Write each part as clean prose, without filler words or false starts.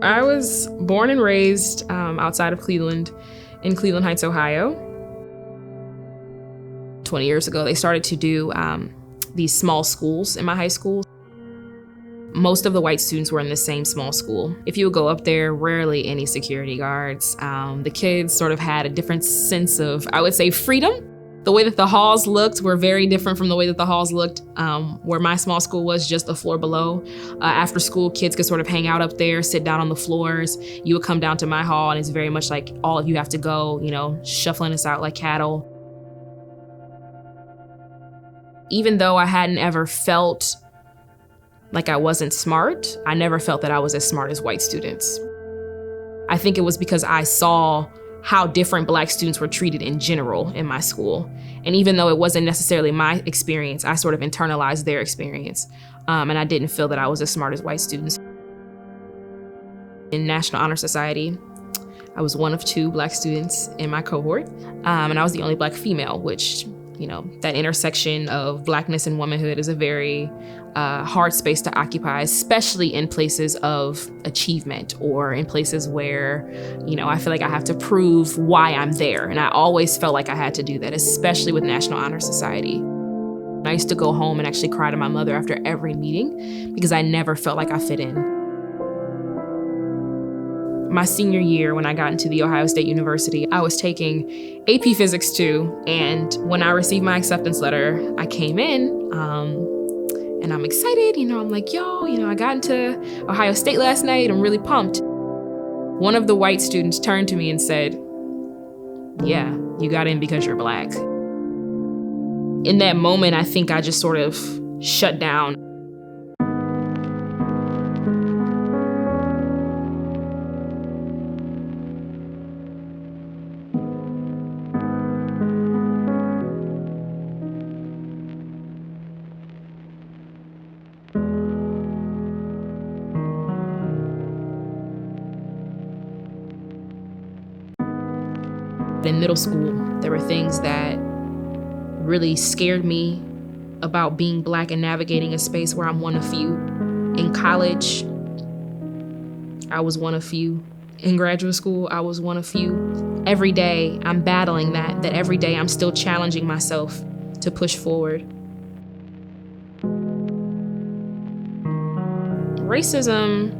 I was born and raised outside of Cleveland, in Cleveland Heights, Ohio. 20 years ago, they started to do these small schools in my high school. Most of the white students were in the same small school. If you would go up there, rarely any security guards. The kids sort of had a different sense of, I would say, freedom. The way that the halls looked were very different from the way that the halls looked where my small school was, just a floor below. After school, kids could sort of hang out up there, sit down on the floors. You would come down to my hall, and it's very much like all of you have to go, shuffling us out like cattle. Even though I hadn't ever felt like I wasn't smart, I never felt that I was as smart as white students. I think it was because I saw how different Black students were treated in general in my school. And even though it wasn't necessarily my experience, I sort of internalized their experience. And I didn't feel that I was as smart as white students. In National Honor Society, I was one of 2 Black students in my cohort. And I was the only Black female, which, that intersection of Blackness and womanhood is a very hard space to occupy, especially in places of achievement or in places where, I feel like I have to prove why I'm there. And I always felt like I had to do that, especially with National Honor Society. I used to go home and actually cry to my mother after every meeting because I never felt like I fit in. My senior year, when I got into The Ohio State University, I was taking AP Physics 2, and when I received my acceptance letter, I came in, and I'm excited, I'm like, I got into Ohio State last night, I'm really pumped. One of the white students turned to me and said, "Yeah, you got in because you're Black." In that moment, I think I just sort of shut down. In middle school, there were things that really scared me about being Black and navigating a space where I'm one of few. In college, I was one of few. In graduate school, I was one of few. Every day, I'm battling that every day I'm still challenging myself to push forward. Racism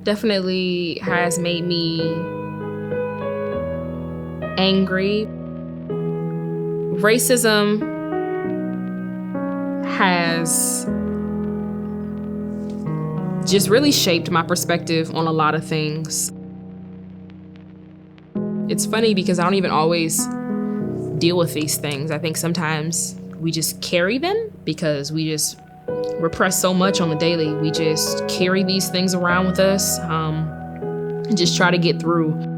definitely has made me angry. Racism has just really shaped my perspective on a lot of things. It's funny because I don't even always deal with these things. I think sometimes we just carry them because we just repress so much on the daily. We just carry these things around with us and just try to get through.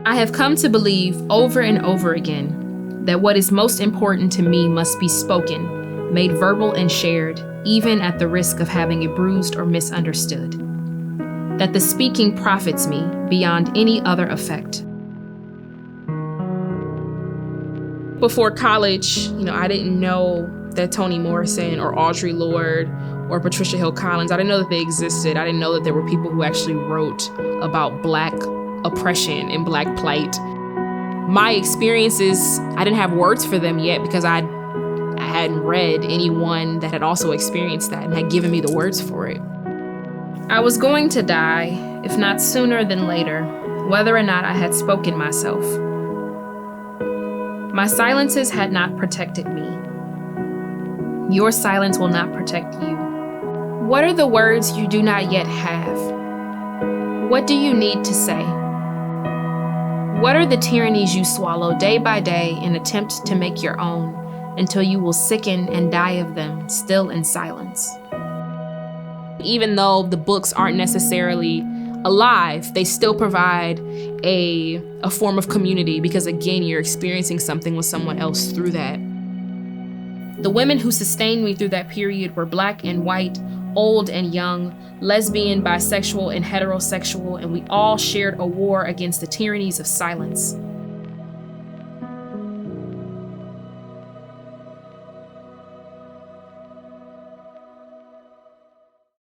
I have come to believe over and over again that what is most important to me must be spoken, made verbal and shared, even at the risk of having it bruised or misunderstood. That the speaking profits me beyond any other effect. Before college, I didn't know that Toni Morrison or Audre Lorde or Patricia Hill Collins, I didn't know that they existed. I didn't know that there were people who actually wrote about Black oppression and Black plight. My experiences, I didn't have words for them yet because I hadn't read anyone that had also experienced that and had given me the words for it. I was going to die, if not sooner than later, whether or not I had spoken myself. My silences had not protected me. Your silence will not protect you. What are the words you do not yet have? What do you need to say? What are the tyrannies you swallow day by day in attempt to make your own until you will sicken and die of them, still in silence? Even though the books aren't necessarily alive, they still provide a form of community because, again, you're experiencing something with someone else through that. The women who sustained me through that period were Black and white, old and young, lesbian, bisexual, and heterosexual, and we all shared a war against the tyrannies of silence.